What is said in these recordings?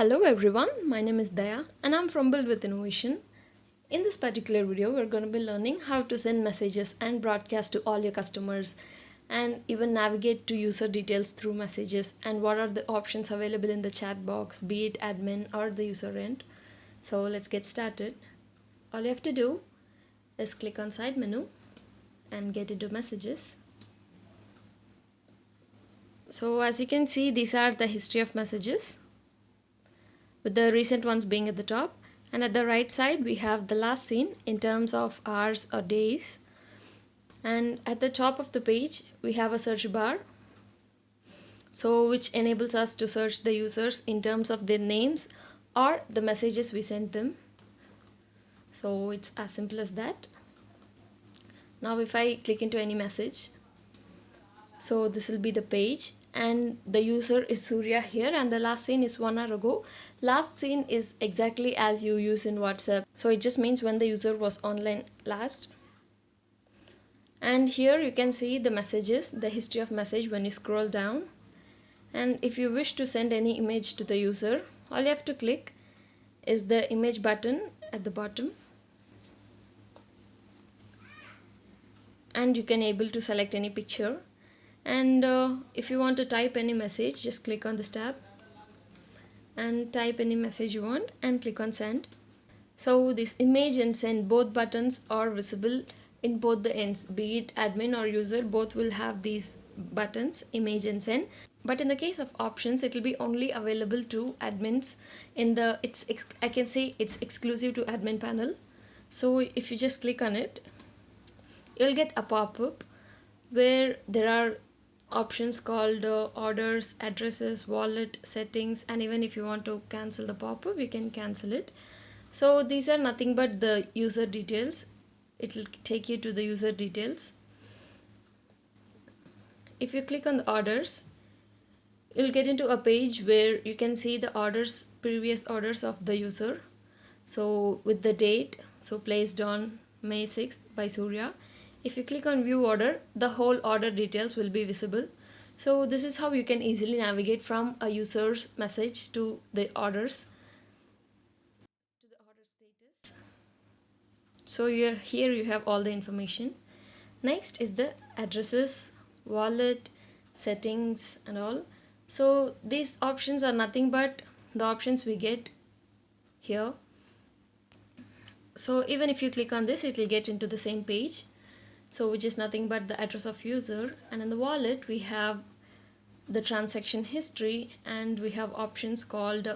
Hello everyone, my name is Daya and I'm from Build with Innovation. In this particular video, we're going to be learning how to send messages and broadcast to all your customers and even navigate to user details through messages and what are the options available in the chat box, be it admin or the user end. So let's get started. All you have to do is click on side menu and get into messages. So as you can see, these are the history of messages, with the recent ones being at the top, and at the right side we have the last seen in terms of hours or days, and at the top of the page we have a search bar, so which enables us to search the users in terms of their names or the messages we sent them. So it's as simple as that. Now if I click into any message, so this will be the page and the user is Surya here, and the last seen is 1 hour ago. Last seen is exactly as you use in WhatsApp, so it just means when the user was online last. And here you can see the messages, the history of message when you scroll down. And if you wish to send any image to the user, all you have to click is the image button at the bottom, and you can able to select any picture. And if you want to type any message, just click on this tab and type any message you want and click on send. So this image and send, both buttons are visible in both the ends, be it admin or user, both will have these buttons, image and send. But in the case of options, it will be only available to admins. In the I can say it's exclusive to admin panel. So if you just click on it, you'll get a pop-up where there are options called orders, addresses, wallet, settings, and even if you want to cancel the pop-up, you can cancel it. So these are nothing but the user details. It will take you to the user details. If you click on the orders, you'll get into a page where you can see the orders, previous orders of the user. So with the date, so placed on May 6th by Surya. If you click on view order, the whole order details will be visible. So this is how you can easily navigate from a user's message to the orders, to the order status. So here you have all the information. Next is the addresses, wallet, settings and all. So these options are nothing but the options we get here. So even if you click on this, it will get into the same page, so which is nothing but the address of user. And in the wallet we have the transaction history, and we have options called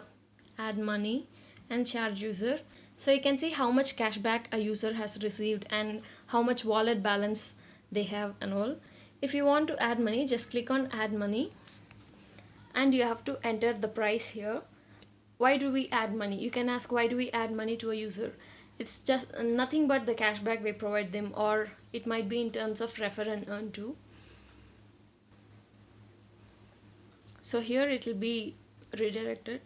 add money and charge user. So you can see how much cashback a user has received and how much wallet balance they have and all. If you want to add money, just click on add money and you have to enter the price here. Why do we add money? You can ask, why do we add money to a user? It's just nothing but the cashback we provide them, or it might be in terms of refer and earn too. So here it will be redirected.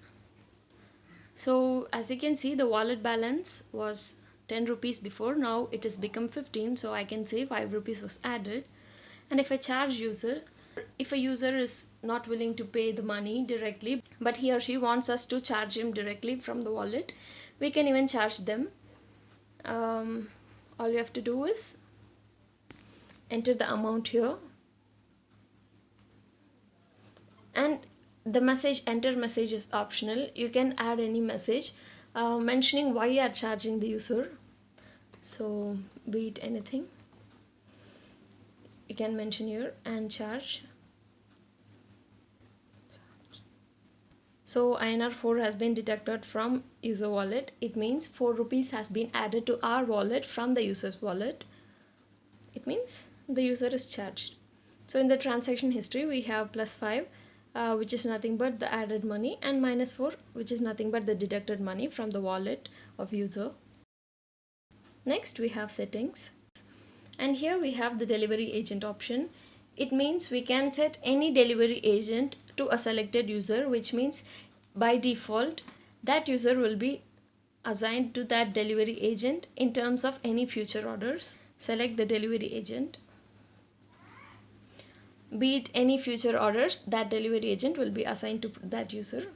So as you can see, the wallet balance was 10 rupees before, now it has become 15, so I can say 5 rupees was added. And if I charge user, if a user is not willing to pay the money directly, but he or she wants us to charge him directly from the wallet, we can even charge them. All you have to do is enter the amount here, and the message, enter message is optional. You can add any message mentioning why you are charging the user, so be it anything you can mention here and charge. So INR 4 has been deducted from user wallet. It means 4 rupees has been added to our wallet from the user's wallet. It means the user is charged. So in the transaction history we have +5, which is nothing but the added money, and -4, which is nothing but the deducted money from the wallet of user. Next we have settings, and here we have the delivery agent option. It means we can set any delivery agent to a selected user, which means by default that user will be assigned to that delivery agent in terms of any future orders. Select the delivery agent, be it any future orders, that delivery agent will be assigned to that user.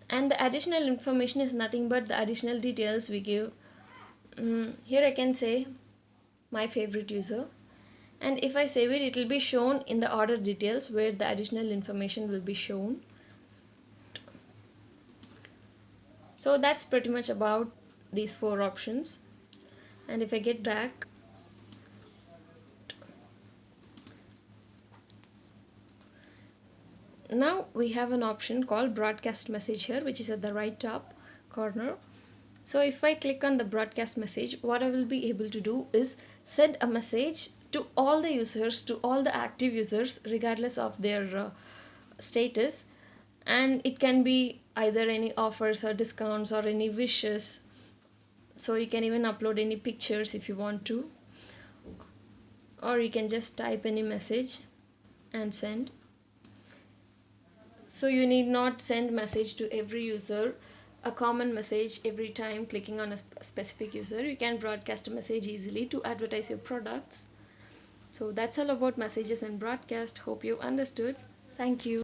And the additional information is nothing but the additional details we give. Here I can say my favorite user, and if I save it, it will be shown in the order details where the additional information will be shown. So that's pretty much about these four options. And if I get back, now we have an option called broadcast message here, which is at the right top corner. So if I click on the broadcast message, what I will be able to do is send a message to all the users, to all the active users, regardless of their status. And it can be either any offers or discounts or any wishes. So you can even upload any pictures if you want to, or you can just type any message and send. So you need not send message to every user, a common message every time clicking on a specific user. You can broadcast a message easily to advertise your products. So that's all about messages and broadcast. Hope you understood. Thank you.